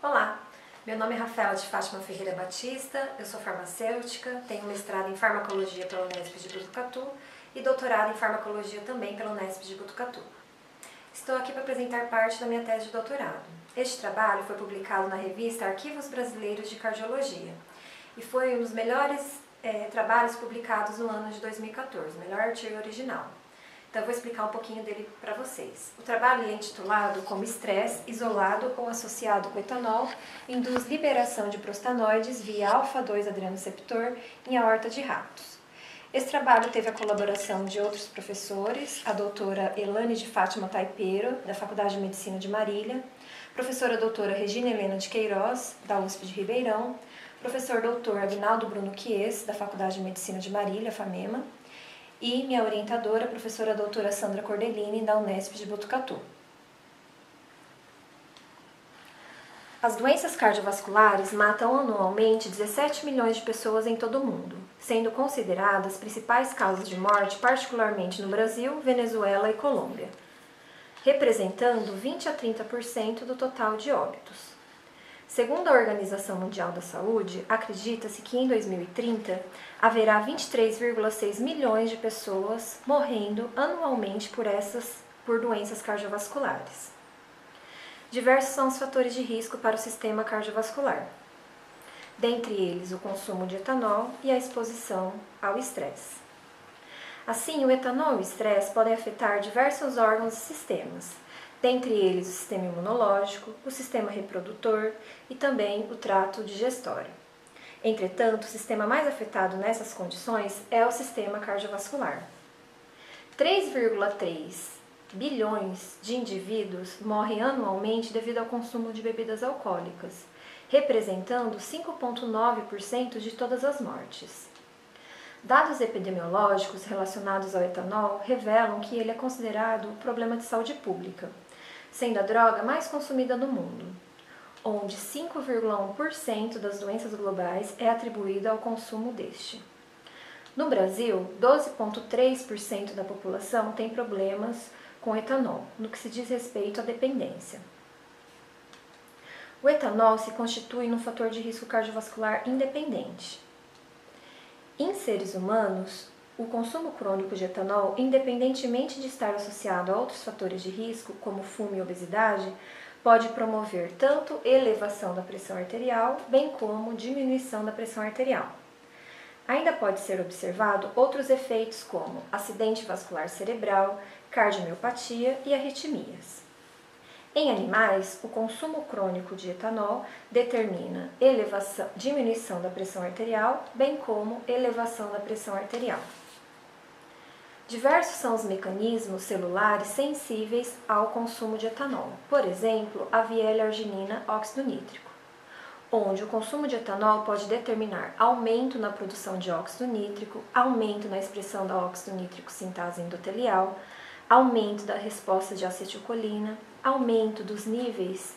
Olá, meu nome é Rafaela de Fátima Ferreira Batista, eu sou farmacêutica, tenho mestrado em farmacologia pela Unesp de Botucatu e doutorado em farmacologia também pela Unesp de Botucatu. Estou aqui para apresentar parte da minha tese de doutorado. Este trabalho foi publicado na revista Arquivos Brasileiros de Cardiologia e foi um dos melhores trabalhos publicados no ano de 2014, melhor artigo original. Então eu vou explicar um pouquinho dele para vocês. O trabalho é intitulado como estresse isolado ou associado com etanol induz liberação de prostanoides via alfa-2-adrenoceptor em aorta de ratos. Esse trabalho teve a colaboração de outros professores, a doutora Elane de Fátima Taipeiro, da Faculdade de Medicina de Marília, professora doutora Regina Helena de Queiroz, da USP de Ribeirão, professor doutor Aguinaldo Bruno Chies, da Faculdade de Medicina de Marília, FAMEMA, e minha orientadora, a professora doutora Sandra Cordelini, da Unesp de Botucatu. As doenças cardiovasculares matam anualmente 17 milhões de pessoas em todo o mundo, sendo consideradas principais causas de morte, particularmente no Brasil, Venezuela e Colômbia, representando 20 a 30% do total de óbitos. Segundo a Organização Mundial da Saúde, acredita-se que em 2030 haverá 23,6 milhões de pessoas morrendo anualmente por doenças cardiovasculares. Diversos são os fatores de risco para o sistema cardiovascular, dentre eles o consumo de etanol e a exposição ao estresse. Assim, o etanol e o estresse podem afetar diversos órgãos e sistemas, dentre eles o sistema imunológico, o sistema reprodutor e também o trato digestório. Entretanto, o sistema mais afetado nessas condições é o sistema cardiovascular. 3,3 bilhões de indivíduos morrem anualmente devido ao consumo de bebidas alcoólicas, representando 5,9% de todas as mortes. Dados epidemiológicos relacionados ao etanol revelam que ele é considerado um problema de saúde pública, sendo a droga mais consumida no mundo, onde 5,1% das doenças globais é atribuída ao consumo deste. No Brasil, 12,3% da população tem problemas com etanol, no que se diz respeito à dependência. O etanol se constitui num fator de risco cardiovascular independente. Em seres humanos, o consumo crônico de etanol, independentemente de estar associado a outros fatores de risco, como fumo e obesidade, pode promover tanto elevação da pressão arterial, bem como diminuição da pressão arterial. Ainda pode ser observado outros efeitos como acidente vascular cerebral, cardiomiopatia e arritmias. Em animais, o consumo crônico de etanol determina diminuição da pressão arterial, bem como elevação da pressão arterial. Diversos são os mecanismos celulares sensíveis ao consumo de etanol, por exemplo, a L-arginina óxido nítrico, onde o consumo de etanol pode determinar aumento na produção de óxido nítrico, aumento na expressão da óxido nítrico sintase endotelial, aumento da resposta de acetilcolina, aumento dos níveis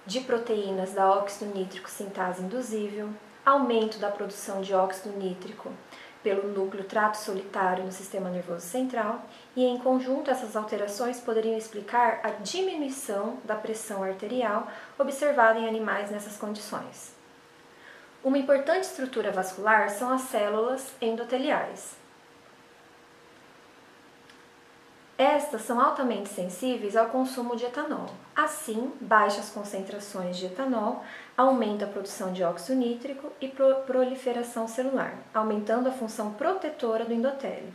de proteínas da óxido nítrico sintase induzível, aumento da produção de óxido nítrico pelo núcleo trato solitário no sistema nervoso central, e em conjunto essas alterações poderiam explicar a diminuição da pressão arterial observada em animais nessas condições. Uma importante estrutura vascular são as células endoteliais. Estas são altamente sensíveis ao consumo de etanol. Assim, baixas concentrações de etanol aumentam a produção de óxido nítrico e proliferação celular, aumentando a função protetora do endotélio.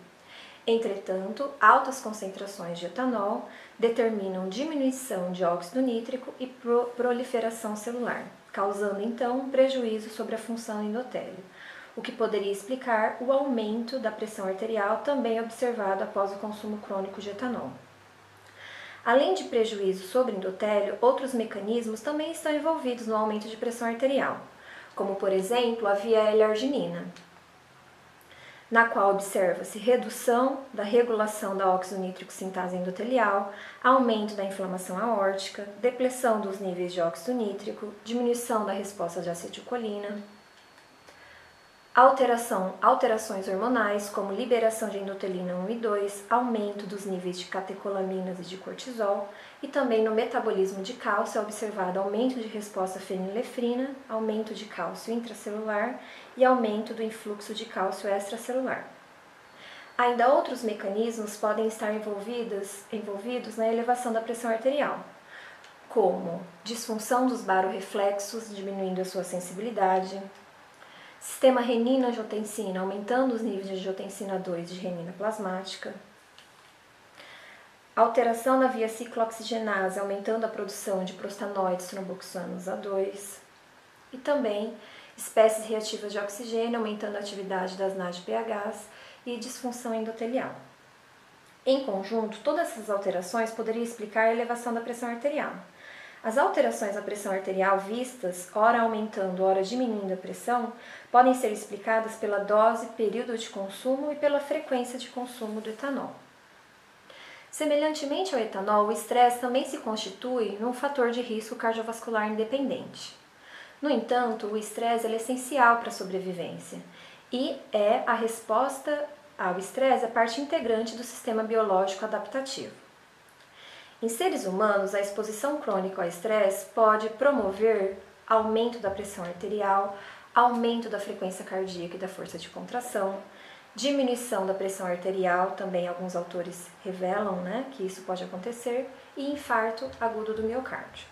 Entretanto, altas concentrações de etanol determinam diminuição de óxido nítrico e proliferação celular, causando então um prejuízo sobre a função do endotélio, o que poderia explicar o aumento da pressão arterial também observado após o consumo crônico de etanol. Além de prejuízo sobre o endotélio, outros mecanismos também estão envolvidos no aumento de pressão arterial, como por exemplo a L-arginina, na qual observa-se redução da regulação da óxido nítrico sintase endotelial, aumento da inflamação aórtica, depressão dos níveis de óxido nítrico, diminuição da resposta de acetilcolina, Alterações hormonais, como liberação de endotelina 1 e 2, aumento dos níveis de catecolaminas e de cortisol, e também no metabolismo de cálcio é observado aumento de resposta à fenilefrina, aumento de cálcio intracelular e aumento do influxo de cálcio extracelular. Ainda outros mecanismos podem estar envolvidos na elevação da pressão arterial, como disfunção dos barorreflexos, diminuindo a sua sensibilidade, sistema renina-angiotensina, aumentando os níveis de angiotensina 2 de renina plasmática, alteração na via ciclooxigenase, aumentando a produção de prostanoides tromboxanos A2, e também espécies reativas de oxigênio, aumentando a atividade das NADPHs e disfunção endotelial. Em conjunto, todas essas alterações poderiam explicar a elevação da pressão arterial. As alterações da pressão arterial vistas, ora aumentando, ora diminuindo a pressão, podem ser explicadas pela dose, período de consumo e pela frequência de consumo do etanol. Semelhantemente ao etanol, o estresse também se constitui num fator de risco cardiovascular independente. No entanto, o estresse é essencial para a sobrevivência e a resposta ao estresse é parte integrante do sistema biológico adaptativo. Em seres humanos, a exposição crônica ao estresse pode promover aumento da pressão arterial, aumento da frequência cardíaca e da força de contração, diminuição da pressão arterial, também alguns autores revelam que isso pode acontecer, e infarto agudo do miocárdio.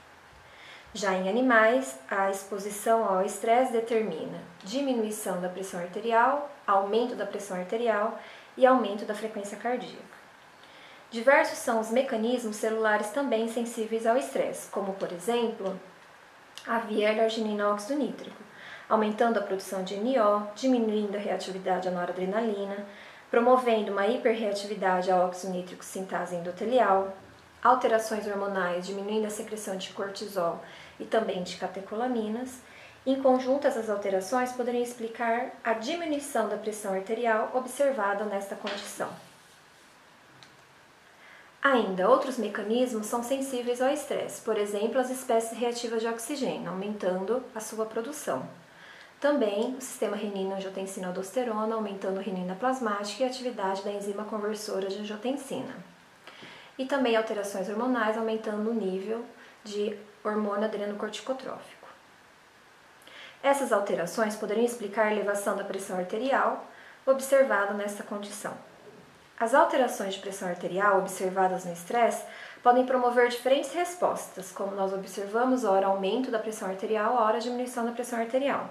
Já em animais, a exposição ao estresse determina diminuição da pressão arterial, aumento da pressão arterial e aumento da frequência cardíaca. Diversos são os mecanismos celulares também sensíveis ao estresse, como, por exemplo, a via L-arginina óxido nítrico, aumentando a produção de NO, diminuindo a reatividade à noradrenalina, promovendo uma hiperreatividade a óxido nítrico sintase endotelial, alterações hormonais diminuindo a secreção de cortisol e também de catecolaminas. Em conjunto, essas alterações poderiam explicar a diminuição da pressão arterial observada nesta condição. Ainda, outros mecanismos são sensíveis ao estresse, por exemplo, as espécies reativas de oxigênio, aumentando a sua produção. Também o sistema renina-angiotensina-aldosterona, aumentando a renina plasmática e a atividade da enzima conversora de angiotensina. E também alterações hormonais, aumentando o nível de hormônio adrenocorticotrófico. Essas alterações poderiam explicar a elevação da pressão arterial observada nesta condição. As alterações de pressão arterial observadas no estresse podem promover diferentes respostas, como nós observamos, ora aumento da pressão arterial, ora diminuição da pressão arterial.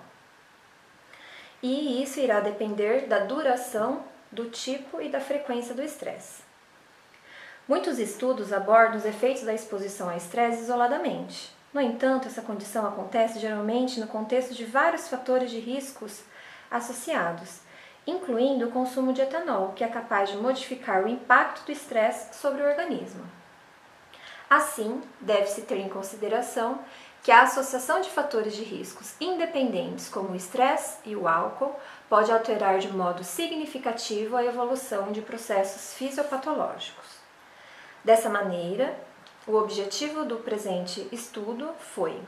E isso irá depender da duração, do tipo e da frequência do estresse. Muitos estudos abordam os efeitos da exposição a estresse isoladamente. No entanto, essa condição acontece geralmente no contexto de vários fatores de riscos associados, incluindo o consumo de etanol, que é capaz de modificar o impacto do estresse sobre o organismo. Assim, deve-se ter em consideração que a associação de fatores de riscos independentes, como o estresse e o álcool, pode alterar de modo significativo a evolução de processos fisiopatológicos. Dessa maneira, o objetivo do presente estudo foi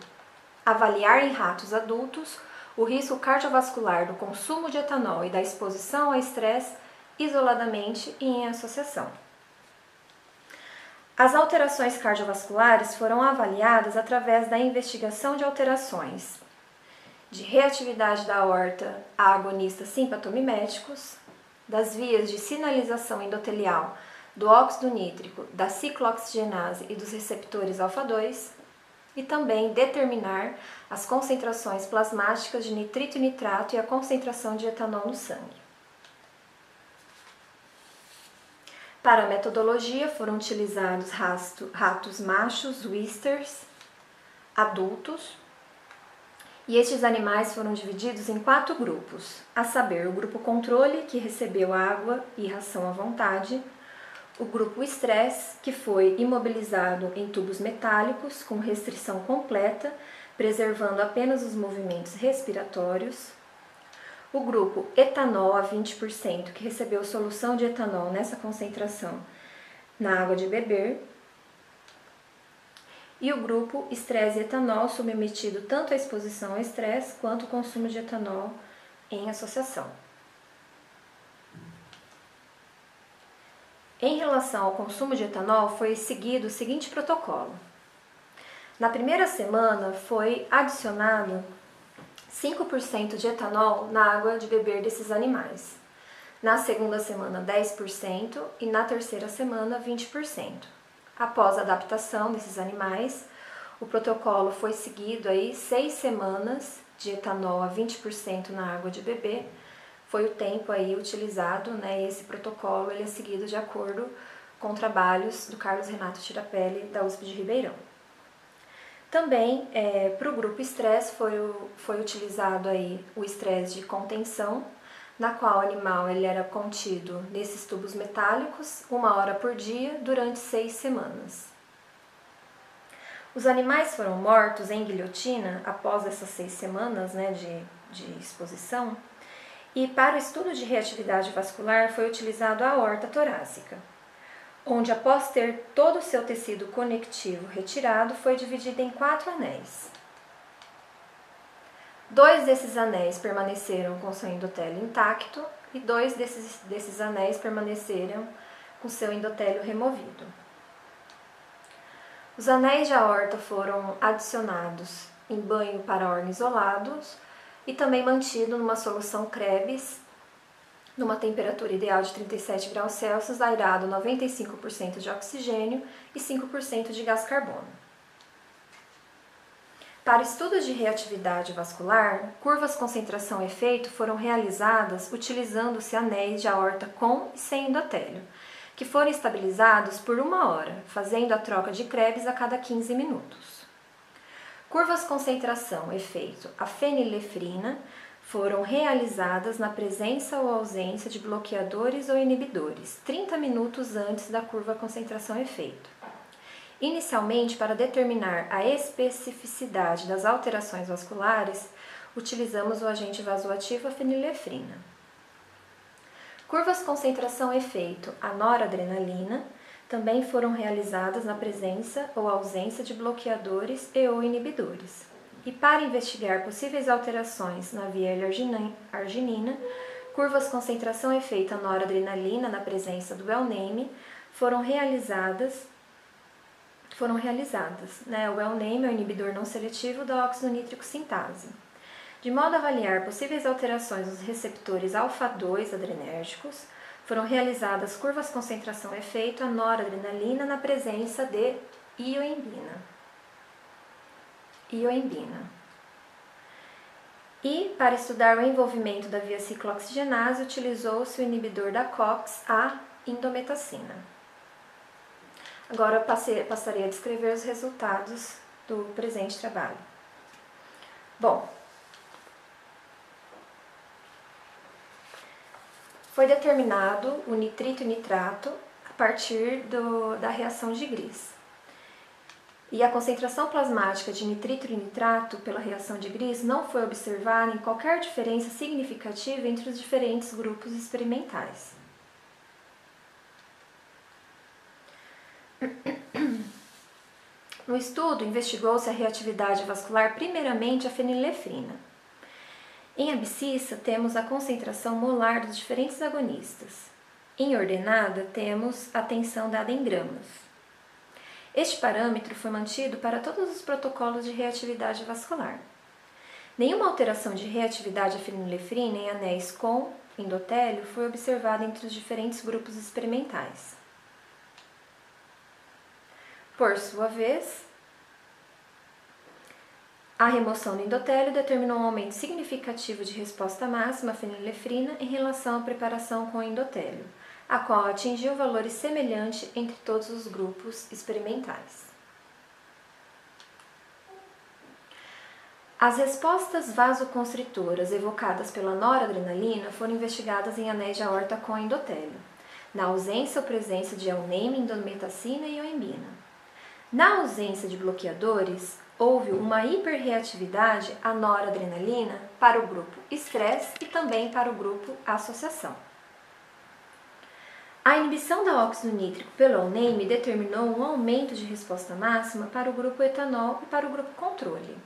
avaliar em ratos adultos o risco cardiovascular do consumo de etanol e da exposição ao estresse isoladamente e em associação. As alterações cardiovasculares foram avaliadas através da investigação de alterações de reatividade da aorta a agonistas simpatomiméticos, das vias de sinalização endotelial do óxido nítrico, da ciclooxigenase e dos receptores alfa-2, e também determinar as concentrações plasmáticas de nitrito e nitrato e a concentração de etanol no sangue. Para a metodologia foram utilizados ratos machos, whisters, adultos, e estes animais foram divididos em 4 grupos, a saber, o grupo controle, que recebeu água e ração à vontade, o grupo estresse, que foi imobilizado em tubos metálicos com restrição completa, preservando apenas os movimentos respiratórios. O grupo etanol a 20%, que recebeu solução de etanol nessa concentração na água de beber. E o grupo estresse e etanol, submetido tanto à exposição ao estresse quanto ao consumo de etanol em associação. Em relação ao consumo de etanol, foi seguido o seguinte protocolo. Na primeira semana foi adicionado 5% de etanol na água de beber desses animais. Na segunda semana, 10% e na terceira semana, 20%. Após a adaptação desses animais, o protocolo foi seguido aí 6 semanas de etanol a 20% na água de beber. Foi o tempo aí utilizado, né? Esse protocolo ele é seguido de acordo com trabalhos do Carlos Renato Tirapelli, da USP de Ribeirão. Também, para o grupo estresse, foi utilizado aí o estresse de contenção, na qual o animal ele era contido nesses tubos metálicos 1 hora por dia durante 6 semanas. Os animais foram mortos em guilhotina após essas 6 semanas, né, de exposição, e para o estudo de reatividade vascular foi utilizado a aorta torácica, onde após ter todo o seu tecido conectivo retirado, foi dividido em 4 anéis. 2 desses anéis permaneceram com seu endotélio intacto e 2 desses anéis permaneceram com seu endotélio removido. Os anéis de aorta foram adicionados em banho para órgãos isolados e também mantido numa solução Krebs, numa temperatura ideal de 37 graus Celsius, airado 95% de oxigênio e 5% de gás carbono. Para estudos de reatividade vascular, curvas concentração-efeito foram realizadas utilizando-se anéis de aorta com e sem endotélio, que foram estabilizados por 1 hora, fazendo a troca de Krebs a cada 15 minutos. Curvas concentração-efeito a fenilefrina foram realizadas na presença ou ausência de bloqueadores ou inibidores, 30 minutos antes da curva concentração-efeito. Inicialmente, para determinar a especificidade das alterações vasculares, utilizamos o agente vasoativo a fenilefrina. Curvas concentração-efeito a noradrenalina também foram realizadas na presença ou ausência de bloqueadores e ou inibidores. E para investigar possíveis alterações na via arginina, curvas concentração-efeito a noradrenalina na presença do L-NAME foram realizadas. Né? O L-NAME é o inibidor não seletivo da óxido nítrico sintase. De modo a avaliar possíveis alterações nos receptores alfa-2 adrenérgicos, foram realizadas curvas concentração-efeito a noradrenalina na presença de ioimbina. E, para estudar o envolvimento da via ciclooxigenase, utilizou-se o inibidor da COX, a indometacina. Agora eu passarei a descrever os resultados do presente trabalho. Bom, foi determinado o nitrito e nitrato a partir da reação de Gris. E a concentração plasmática de nitrito e nitrato pela reação de Gris não foi observada em qualquer diferença significativa entre os diferentes grupos experimentais. No estudo, investigou-se a reatividade vascular primeiramente a fenilefrina. Em abscissa, temos a concentração molar dos diferentes agonistas. Em ordenada, temos a tensão dada em gramas. Este parâmetro foi mantido para todos os protocolos de reatividade vascular. Nenhuma alteração de reatividade à fenilefrina em anéis com endotélio foi observada entre os diferentes grupos experimentais. Por sua vez, a remoção do endotélio determinou um aumento significativo de resposta máxima à fenilefrina em relação à preparação com endotélio, a qual atingiu valores semelhantes entre todos os grupos experimentais. As respostas vasoconstritoras evocadas pela noradrenalina foram investigadas em anéis de aorta com endotélio, na ausência ou presença de L-NAME, indometacina e ioimbina. Na ausência de bloqueadores, houve uma hiperreatividade à noradrenalina para o grupo estresse e também para o grupo associação. A inibição da óxido nítrico pelo L-NAME determinou um aumento de resposta máxima para o grupo etanol e para o grupo controle.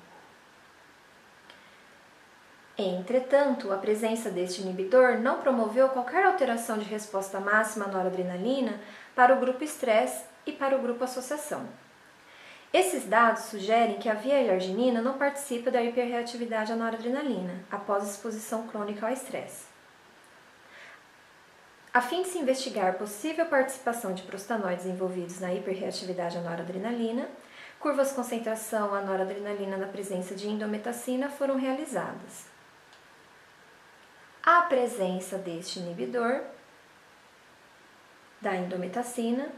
Entretanto, a presença deste inibidor não promoveu qualquer alteração de resposta máxima à noradrenalina para o grupo estresse e para o grupo associação. Esses dados sugerem que a via-arginina não participa da hiperreatividade à noradrenalina após exposição crônica ao estresse. A fim de se investigar possível participação de prostanoides envolvidos na hiperreatividade à noradrenalina, curvas de concentração à noradrenalina na presença de indometacina foram realizadas. A presença deste inibidor da indometacina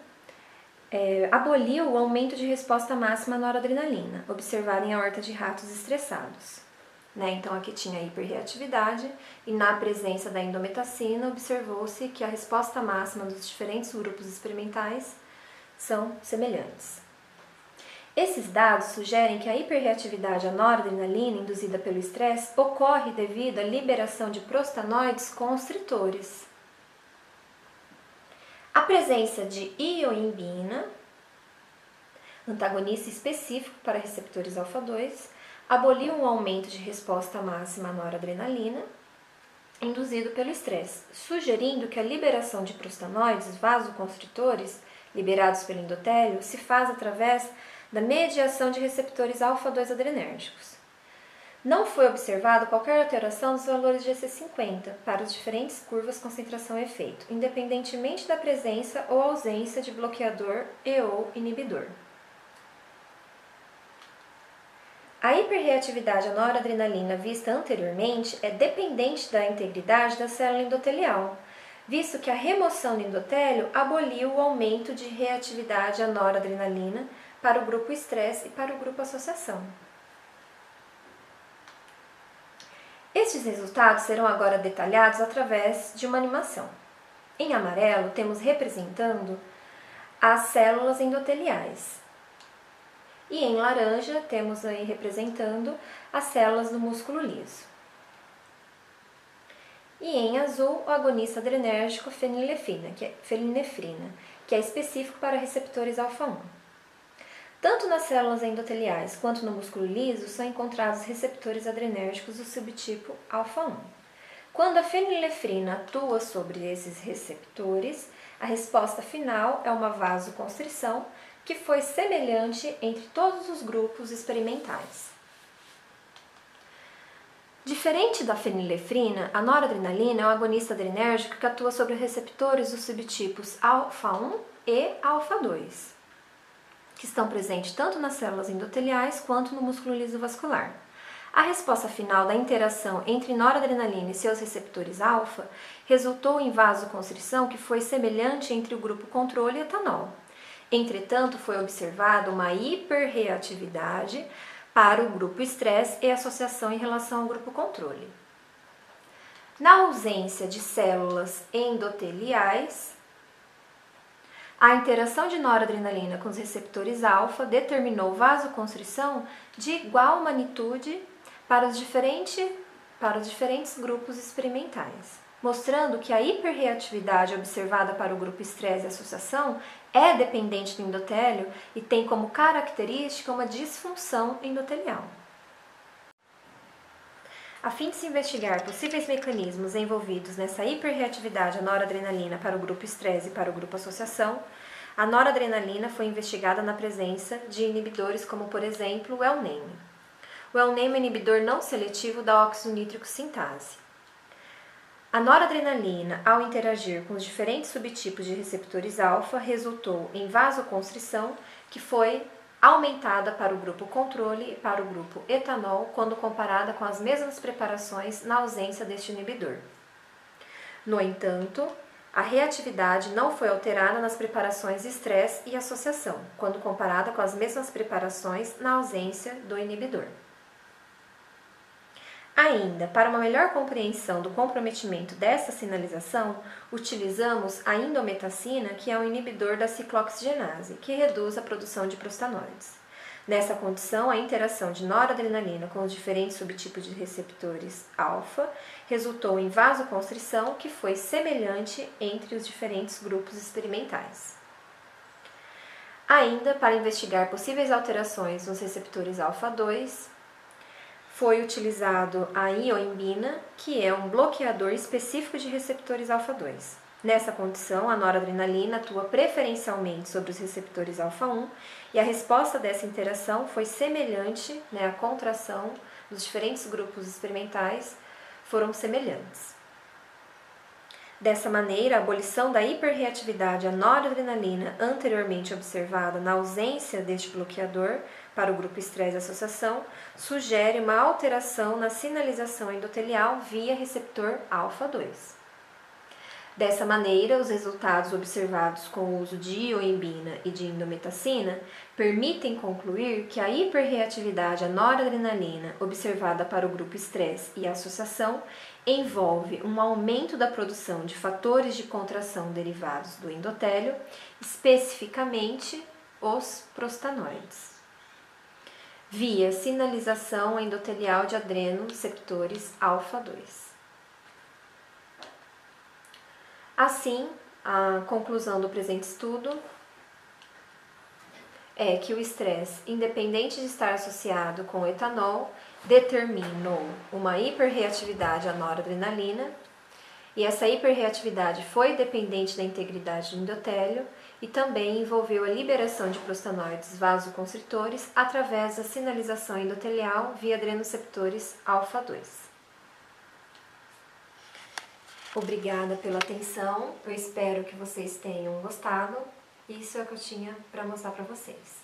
aboliu o aumento de resposta máxima à noradrenalina, observado em aorta de ratos estressados. Então, aqui tinha a hiperreatividade e na presença da indometacina observou-se que a resposta máxima dos diferentes grupos experimentais são semelhantes. Esses dados sugerem que a hiperreatividade à noradrenalina induzida pelo estresse ocorre devido à liberação de prostanoides constritores. A presença de ioimbina, antagonista específico para receptores alfa-2, aboliu um aumento de resposta máxima à noradrenalina induzido pelo estresse, sugerindo que a liberação de prostanoides vasoconstritores liberados pelo endotélio se faz através da mediação de receptores alfa-2 adrenérgicos. Não foi observado qualquer alteração dos valores de EC50 para as diferentes curvas concentração e efeito, independentemente da presença ou ausência de bloqueador e/ou inibidor. A hiperreatividade à noradrenalina vista anteriormente é dependente da integridade da célula endotelial, visto que a remoção do endotélio aboliu o aumento de reatividade à noradrenalina para o grupo estresse e para o grupo associação. Estes resultados serão agora detalhados através de uma animação. Em amarelo, temos representando as células endoteliais. E em laranja, temos aí representando as células do músculo liso. E em azul, o agonista adrenérgico felinefrina, que é específico para receptores alfa-1. Tanto nas células endoteliais quanto no músculo liso são encontrados receptores adrenérgicos do subtipo alfa-1. Quando a fenilefrina atua sobre esses receptores, a resposta final é uma vasoconstrição que foi semelhante entre todos os grupos experimentais. Diferente da fenilefrina, a noradrenalina é um agonista adrenérgico que atua sobre receptores dos subtipos alfa-1 e alfa-2, que estão presentes tanto nas células endoteliais quanto no músculo liso vascular. A resposta final da interação entre noradrenalina e seus receptores alfa resultou em vasoconstrição que foi semelhante entre o grupo controle e etanol. Entretanto, foi observada uma hiperreatividade para o grupo estresse e associação em relação ao grupo controle. Na ausência de células endoteliais, a interação de noradrenalina com os receptores alfa determinou vasoconstrição de igual magnitude para os diferentes grupos experimentais, mostrando que a hiperreatividade observada para o grupo estresse e associação é dependente do endotélio e tem como característica uma disfunção endotelial. A fim de se investigar possíveis mecanismos envolvidos nessa hiperreatividade à noradrenalina para o grupo estresse e para o grupo associação, a noradrenalina foi investigada na presença de inibidores como, por exemplo, o L-NAME. O L-NAME é inibidor não seletivo da óxido nítrico sintase. A noradrenalina, ao interagir com os diferentes subtipos de receptores alfa, resultou em vasoconstrição que foi aumentada para o grupo controle e para o grupo etanol quando comparada com as mesmas preparações na ausência deste inibidor. No entanto, a reatividade não foi alterada nas preparações estresse e associação, quando comparada com as mesmas preparações na ausência do inibidor. Ainda, para uma melhor compreensão do comprometimento dessa sinalização, utilizamos a indometacina, que é um inibidor da ciclooxigenase, que reduz a produção de prostanoides. Nessa condição, a interação de noradrenalina com os diferentes subtipos de receptores alfa resultou em vasoconstrição que foi semelhante entre os diferentes grupos experimentais. Ainda, para investigar possíveis alterações nos receptores alfa-2, foi utilizado a ioimbina, que é um bloqueador específico de receptores alfa-2. Nessa condição, a noradrenalina atua preferencialmente sobre os receptores alfa-1 e a resposta dessa interação foi semelhante, a contração dos diferentes grupos experimentais foram semelhantes. Dessa maneira, a abolição da hiperreatividade à noradrenalina anteriormente observada na ausência deste bloqueador para o grupo estresse-associação sugere uma alteração na sinalização endotelial via receptor alfa-2. Dessa maneira, os resultados observados com o uso de ioimbina e de indometacina permitem concluir que a hiperreatividade à noradrenalina observada para o grupo estresse e associação envolve um aumento da produção de fatores de contração derivados do endotélio, especificamente os prostanoides, via sinalização endotelial de adrenoceptores alfa-2. Assim, a conclusão do presente estudo é que o estresse, independente de estar associado com o etanol, determinou uma hiperreatividade à noradrenalina, e essa hiperreatividade foi dependente da integridade do endotélio e também envolveu a liberação de prostanoides vasoconstritores através da sinalização endotelial via adrenoceptores alfa-2. Obrigada pela atenção, eu espero que vocês tenham gostado. Isso é o que eu tinha para mostrar para vocês.